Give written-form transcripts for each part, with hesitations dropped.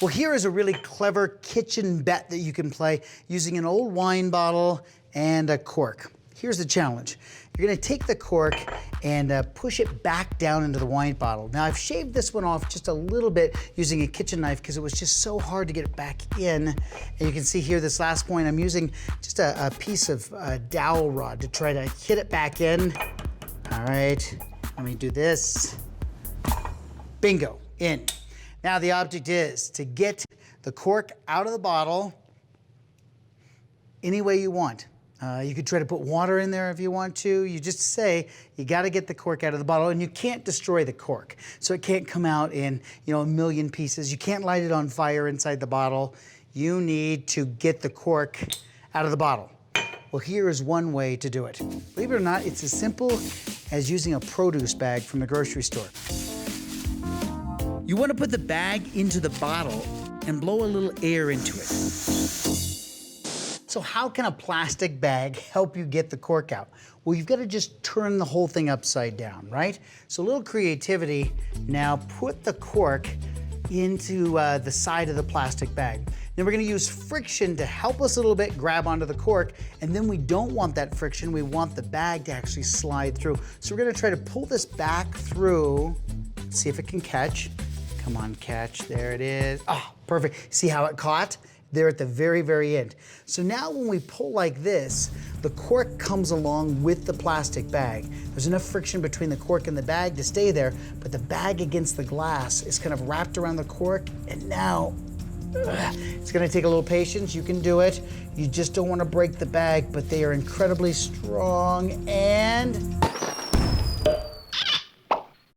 Well, here is a really clever kitchen bet that you can play using an old wine bottle and a cork. Here's the challenge. You're gonna take the cork and push it back down into the wine bottle. Now, I've shaved this one off just a little bit using a kitchen knife because it was just so hard to get it back in. And you can see here, this last point, I'm using just a piece of dowel rod to try to hit it back in. All right, let me do this. Bingo, in. Now the object is to get the cork out of the bottle any way you want. You could try to put water in there if you want to. You just say, you gotta get the cork out of the bottle, and you can't destroy the cork. So it can't come out in, a million pieces. You can't light it on fire inside the bottle. You need to get the cork out of the bottle. Well, here is one way to do it. Believe it or not, it's as simple as using a produce bag from the grocery store. You wanna put the bag into the bottle and blow a little air into it. So how can a plastic bag help you get the cork out? Well, you've got to just turn the whole thing upside down, right? So a little creativity. Now put the cork into the side of the plastic bag. Then we're going to use friction to help us a little bit grab onto the cork, and then we don't want that friction. We want the bag to actually slide through. So we're going to try to pull this back through, see if it can catch. Come on, catch. There it is. Oh, perfect. See how it caught? There at the very, very end. So now when we pull like this, the cork comes along with the plastic bag. There's enough friction between the cork and the bag to stay there, but the bag against the glass is kind of wrapped around the cork, and now, it's gonna take a little patience. You can do it. You just don't wanna break the bag, but they are incredibly strong, and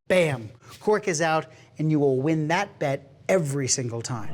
bam, cork is out, and you will win that bet every single time.